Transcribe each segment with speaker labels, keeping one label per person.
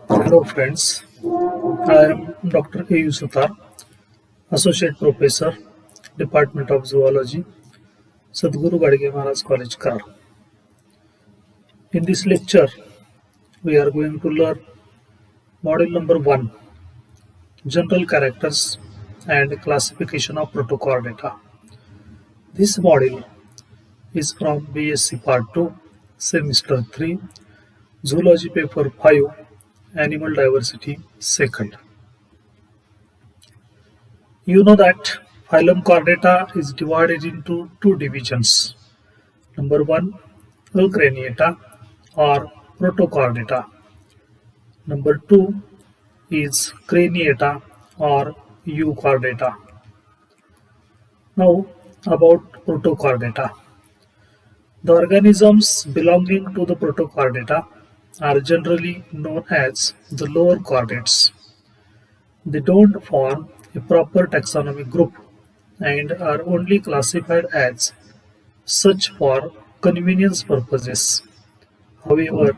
Speaker 1: Hello friends, I am Dr. A. Sutar, Associate Professor, Department of Zoology, Sadhguru Gadge Maharaj College, Kar. In this lecture, we are going to learn module number 1, General Characters and Classification of Protochordata. This module is from BSc Part 2, Semester 3, Zoology Paper 5, Animal Diversity, 2nd. You know that phylum Chordata is divided into two divisions. Number 1, Acraniata or Protochordata. Number 2 is Craniata or Euchordata. Now about Protochordata. The organisms belonging to the Protochordata are generally known as the lower chordates. They don't form a proper taxonomic group and are only classified as such for convenience purposes. However,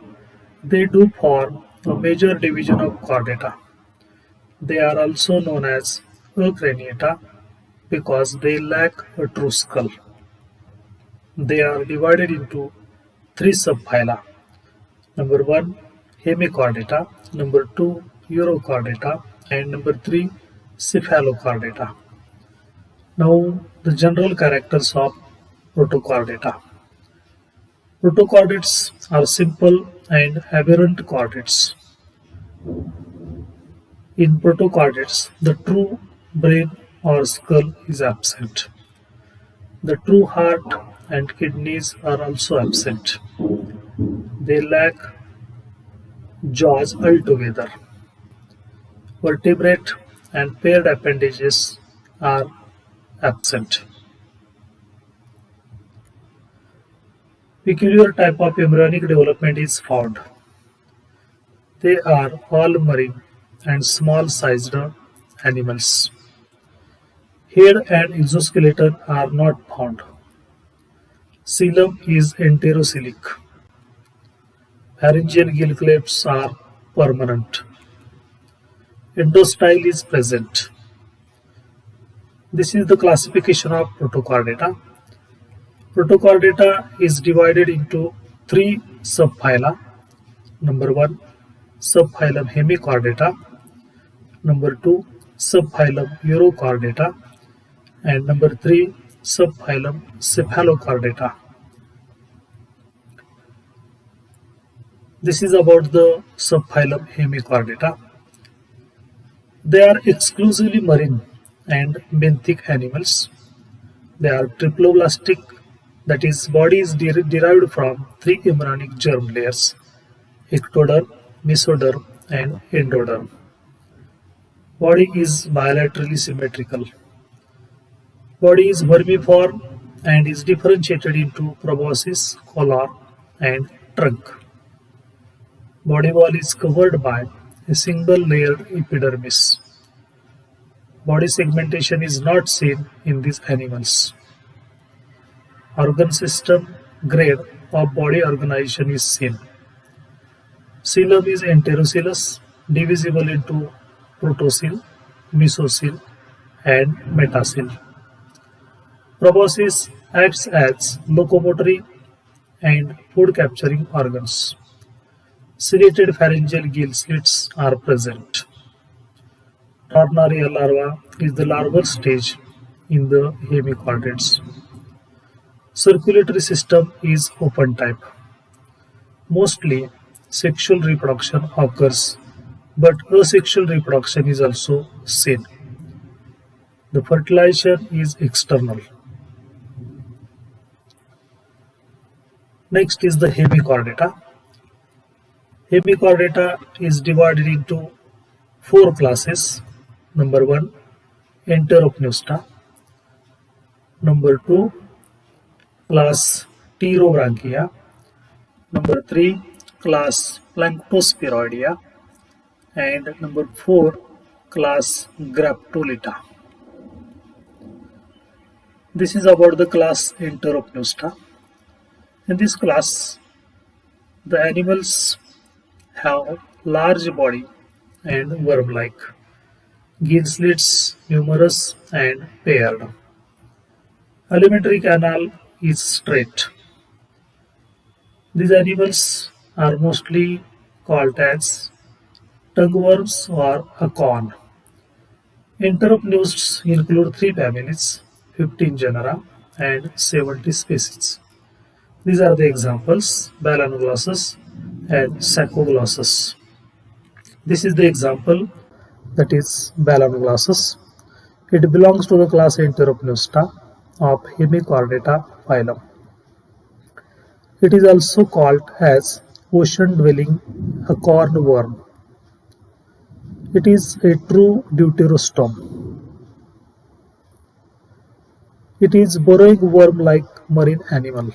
Speaker 1: they do form a major division of chordata. They are also known as Acraniata because they lack a true skull. They are divided into three subphyla. Number 1, Hemichordata, number 2, Urochordata, and number 3, Cephalochordata. Now, the general characters of Protochordata. Protochordates are simple and aberrant chordates. In protochordates, the true brain or skull is absent. The true heart and kidneys are also absent. They lack jaws altogether. Vertebrate and paired appendages are absent. Peculiar type of embryonic development is found. They are all marine and small-sized animals. Head and exoskeleton are not found. Coelom is enterocoelic. Pharyngeal gill clefts are permanent. Endostyle is present. This is the classification of Protochordata. Protochordata is divided into three subphyla. Number 1, subphylum Hemichordata. Number 2, subphylum Urochordata. And number 3, subphylum Cephalochordata. This is about the subphylum Hemichordata. They are exclusively marine and benthic animals. They are triploblastic, that is, body is derived from three embryonic germ layers: ectoderm, mesoderm, and endoderm. Body is bilaterally symmetrical. Body is vermiform and is differentiated into proboscis, collar, and trunk. Body wall is covered by a single layered epidermis. Body segmentation is not seen in these animals. Organ system grade of body organization is seen. Coelom is enterocoelous, divisible into protocele, mesocele, and metacele. Proboscis acts as locomotory and food capturing organs. Ciliated pharyngeal gill slits are present. Tornaria larva is the larval stage in the hemichordates. Circulatory system is open type. Mostly sexual reproduction occurs, but asexual reproduction is also seen. The fertilization is external. Next is the Hemichordata. Hemichordata is divided into four classes. Number 1, Enteropneusta. Number 2, class Pterobranchia. Number 3, class Planctospheroidea. And number 4, class Graptolita. This is about the class Enteropneusta. In this class, the animals have large body and worm-like. Gill slits numerous and paired. Alimentary canal is straight. These animals are mostly called as tongueworms or acorn. Enteropneus include three families, 15 genera, and 70 species. These are the examples: Balanoglossus and Saccoglossus. This is the example, that is Balanoglossus. It belongs to the class Enteropneusta of Hemichordata phylum. It is also called as ocean-dwelling acorn worm. It is a true deuterostome. It is burrowing worm-like marine animal.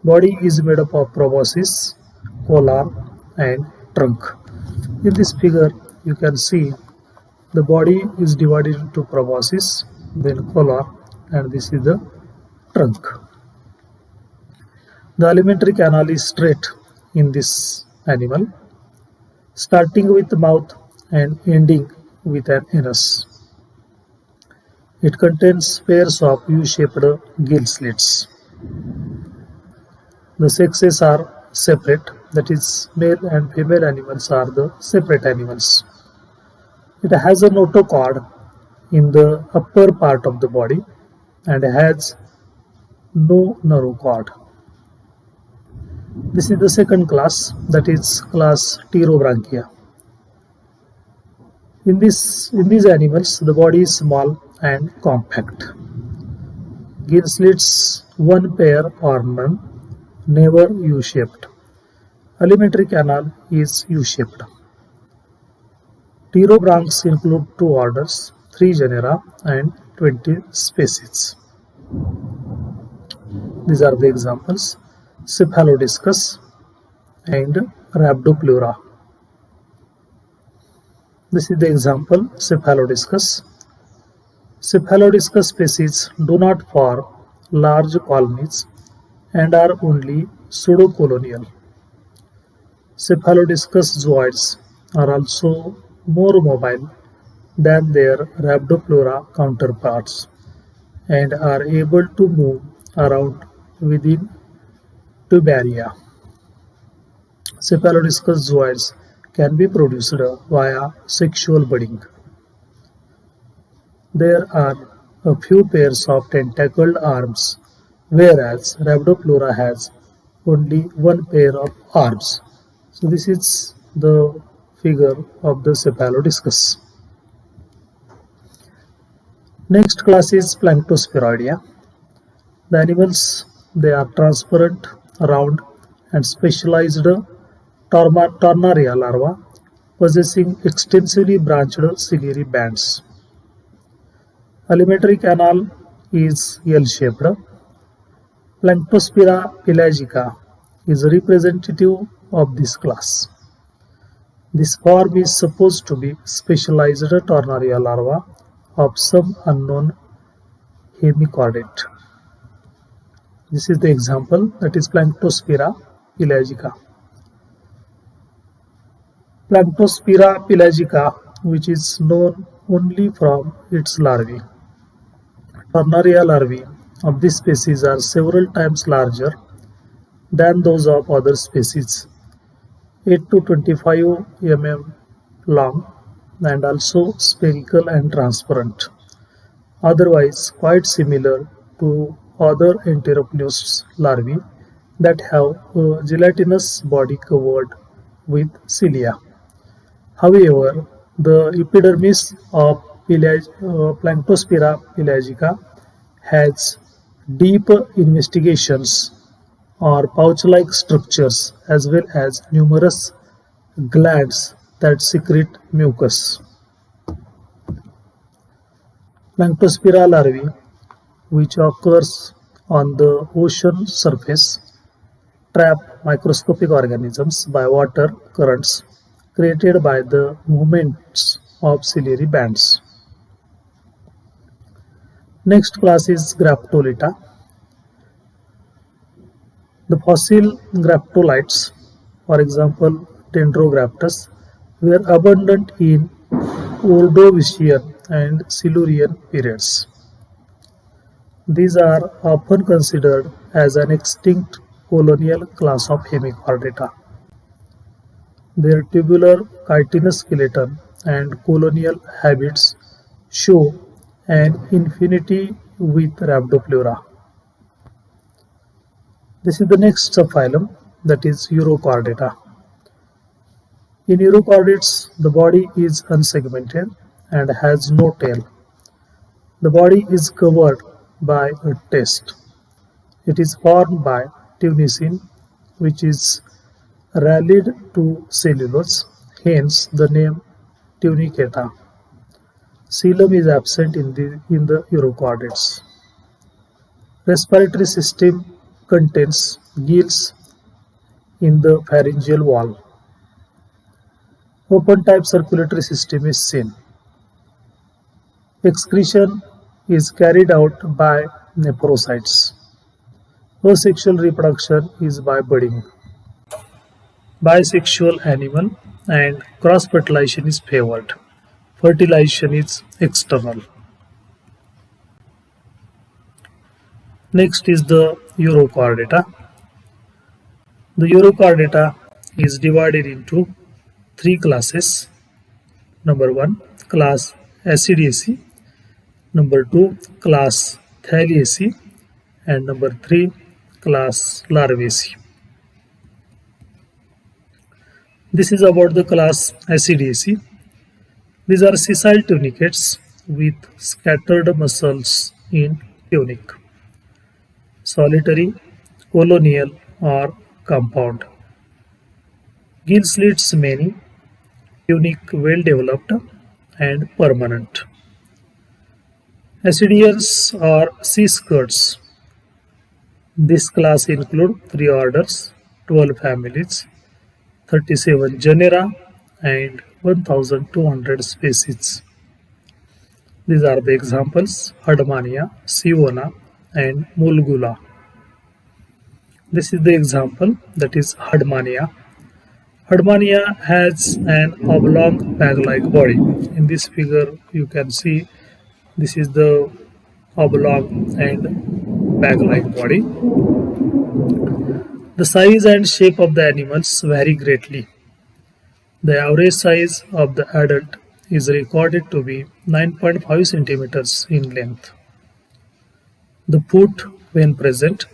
Speaker 1: Body is made up of proboscis, collar, and trunk. In this figure, you can see the body is divided into proboscis, then collar, and this is the trunk. The alimentary canal is straight in this animal, starting with the mouth and ending with an anus. It contains pairs of U-shaped gill slits. The sexes are separate, that is, male and female animals are the separate animals. It has a notochord in the upper part of the body and has no neurochord. This is the second class, that is class Pterobranchia. In these animals, the body is small and compact. Gill slits one pair or none, never U-shaped. Alimentary canal is U-shaped. Pterobranchs include two orders, 3 genera, and 20 species. These are the examples: Cephalodiscus and Rhabdopleura. This is the example, Cephalodiscus. Cephalodiscus species do not form large colonies and are only pseudocolonial. Cephalodiscus zooids are also more mobile than their Rhabdopleura counterparts and are able to move around within tubaria. Cephalodiscus zooids can be produced via sexual budding. There are a few pairs of tentacled arms, whereas Rhabdopleura has only one pair of arms. So this is the figure of the Cephalodiscus. Next class is Planktospheroidea. The animals, they are transparent, round, and specialized Tornaria larvae possessing extensively branched ciliary bands. Alimentary canal is L-shaped. Planktospira pelagica is representative of this class. This form is supposed to be specialized Tornaria larva of some unknown hemichordate. This is the example, that is Planktospira pelagica. Planktospira pelagica, which is known only from its larvae. Tornaria larvae of this species are several times larger than those of other species, 8 to 25 mm long, and also spherical and transparent, otherwise quite similar to other Enteropneus larvae that have a gelatinous body covered with cilia. However, the epidermis of Planktospira pelagica has deep investigations or pouch-like structures as well as numerous glands that secrete mucus. Planktospira larvae, which occurs on the ocean surface, trap microscopic organisms by water currents created by the movements of ciliary bands. Next class is Graptolita. The fossil graptolites for example Dendrograptus, were abundant in Ordovician and Silurian periods. These are often considered as an extinct colonial class of hemichordata. Their tubular chitinous skeleton and colonial habits show an infinity with Rhabdopleura. This is the next subphylum, that is Urochordata. In Urochordates, the body is unsegmented and has no tail. The body is covered by a test. It is formed by tunicin, which is rallied to cellulose, hence the name tunicata. Coelom is absent in the urochordates. Respiratory system contains gills in the pharyngeal wall. Open type circulatory system is seen. Excretion is carried out by nephrocytes. Asexual reproduction is by budding. Bisexual animal and cross-fertilization is favored. Fertilization is external. Next is the Urochordata. The Urochordata is divided into three classes. Number 1, class Acidiaceae. Number 2, class Thalliaceae. And number 3, class Larvaceae. This is about the class Acidiaceae. These are sessile tunicates with scattered muscles in tunic. Solitary, colonial or compound. Gill slits many, tunic well developed and permanent. Ascidians or sea skirts. This class include 3 orders, 12 families, 37 genera and 1200 species. These are the examples: Hardmania, Sivona and Mulgula. This is the example, that is Hardmania. Hardmania has an oblong bag-like body. In this figure you can see this is the oblong and bag-like body. The size and shape of the animals vary greatly. The average size of the adult is recorded to be 9.5 centimeters in length. The foot, when present,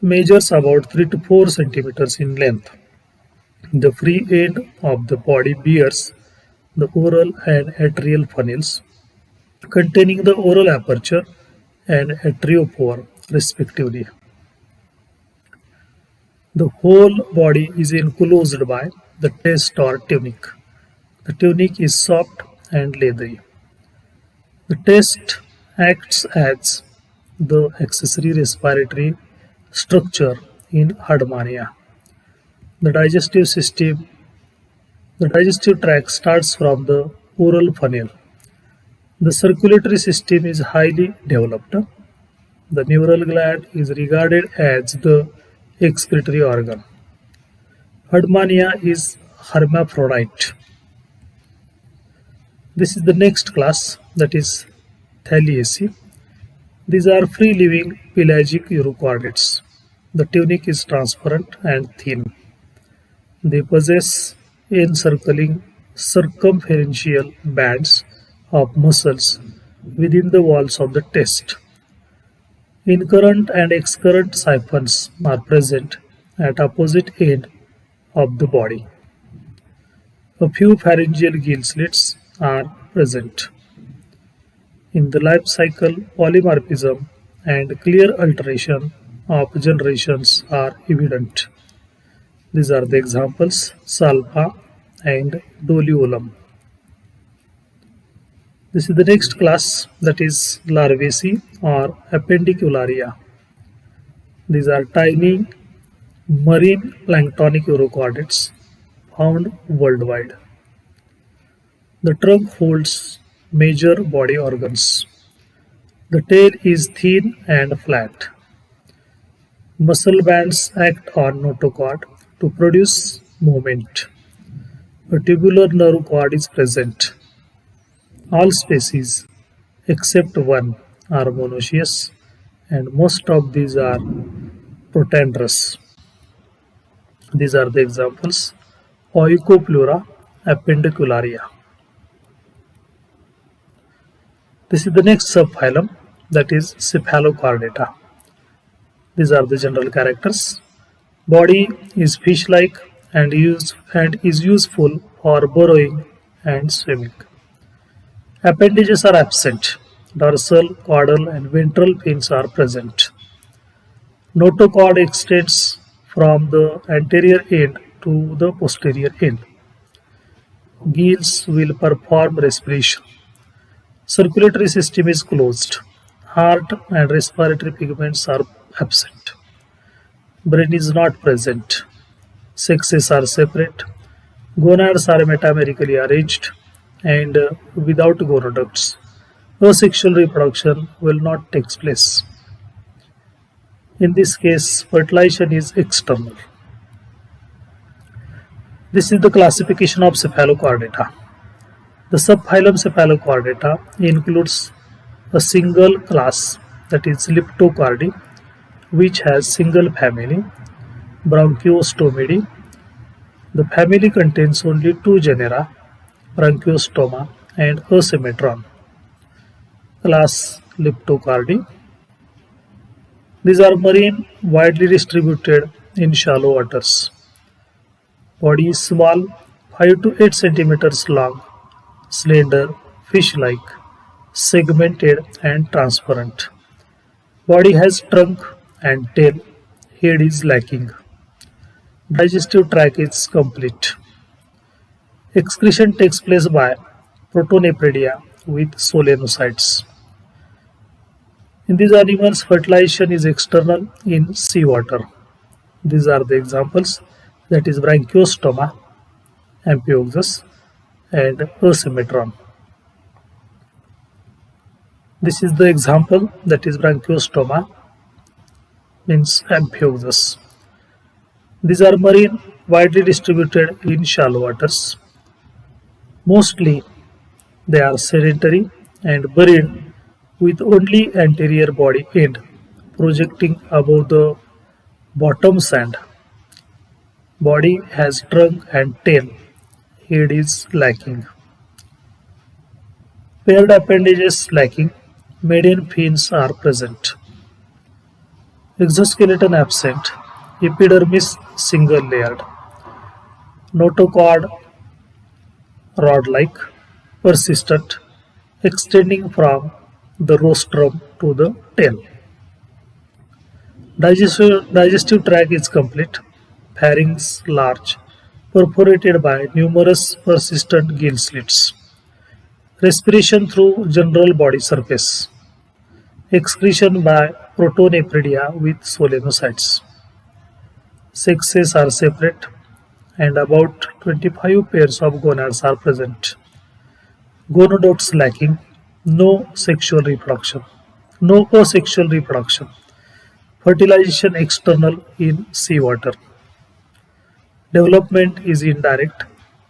Speaker 1: measures about 3 to 4 centimeters in length. The free end of the body bears the oral and atrial funnels containing the oral aperture and atriopore respectively. The whole body is enclosed by the test or tunic. The tunic is soft and leathery. The test acts as the accessory respiratory structure in Hardmania. The digestive tract starts from the oral funnel. The circulatory system is highly developed. The neural gland is regarded as the excretory organ. Hardmania is hermaphrodite. This is the next class, that is Thalliaceae. These are free-living pelagic urochordates. The tunic is transparent and thin. They possess encircling circumferential bands of muscles within the walls of the test. Incurrent and excurrent siphons are present at opposite end of the body. A few pharyngeal gill slits are present. In the life cycle, polymorphism and clear alteration of generations are evident. These are the examples: Salpa and Doliolum. This is the next class, that is Larvaceae or Appendicularia. These are tiny marine planktonic urochordates found worldwide. The trunk holds major body organs. The tail is thin and flat. Muscle bands act on notochord to produce movement. A tubular nerve cord is present. All species except one are monoecious, and most of these are protandrous. These are the examples: Oicopleura appendicularia. This is the next subphylum, that is Cephalochordata. These are the general characters. Body is fish-like and is useful for burrowing and swimming. Appendages are absent. Dorsal, caudal, and ventral fins are present. Notochord extends from the anterior end to the posterior end. Gills will perform respiration. Circulatory system is closed. Heart and respiratory pigments are absent. Brain is not present. Sexes are separate. Gonads are metamerically arranged and without gonoducts. Asexual reproduction will not take place. In this case, fertilization is external. This is the classification of Cephalochordata. The subphylum Cephalochordata includes a single class, that is Leptochordae, which has single family, Bronchiostomidae. The family contains only two genera, Bronchiostoma and Asymmetron. Class Leptochordae. These are marine, widely distributed in shallow waters. Body is small, 5 to 8 centimeters long, slender, fish-like, segmented and transparent. Body has trunk and tail. Head is lacking. Digestive tract is complete. Excretion takes place by Protonephridia with solenocytes. In these animals, fertilization is external in seawater. These are the examples, that is Bronchiostoma, Amphioxus, and Asymmetron. This is the example, that is Bronchiostoma, means Amphioxus. These are marine, widely distributed in shallow waters. Mostly they are sedentary and buried with only anterior body end projecting above the bottom sand. Body has trunk and tail. Head is lacking. Paired appendages lacking. Median fins are present. Exoskeleton absent. Epidermis single layered. Notochord rod-like, persistent, extending from the rostrum to the tail. Digestive tract is complete. Pharynx large, perforated by numerous persistent gill slits. Respiration through general body surface. Excretion by Protonephridia with solenocytes. Sexes are separate and about 25 pairs of gonads are present. Gonodots lacking. No sexual reproduction. No asexual reproduction. Fertilization external in seawater. Development is indirect,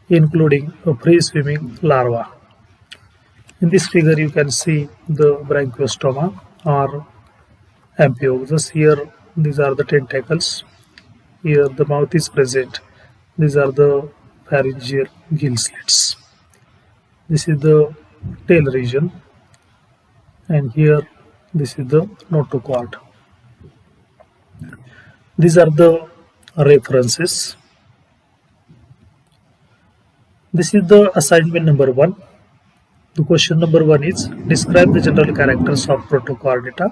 Speaker 1: including a free-swimming larva. In this figure, you can see the Bronchiostoma or Amphioxus. Here, these are the tentacles. Here, the mouth is present. These are the pharyngeal gill slits. This is the tail region, and here, this is the notochord. These are the references. This is the assignment number 1. The question number 1 is describe the general characters of Protochordata.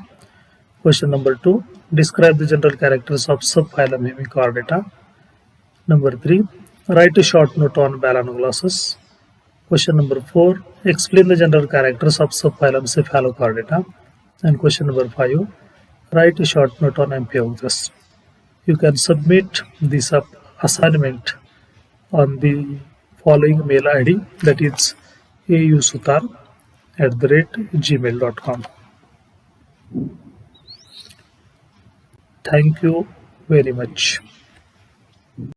Speaker 1: Question number 2, describe the general characters of subphylum Hemichordata. Number 3, write a short note on Balanoglossus. Question number 4, explain the general characters of subphylum Cephalochordata. And question number 5, write a short note on Amphioxus. You can submit this assignment on the following mail ID, that is ausutar@gmail.com. Thank you very much.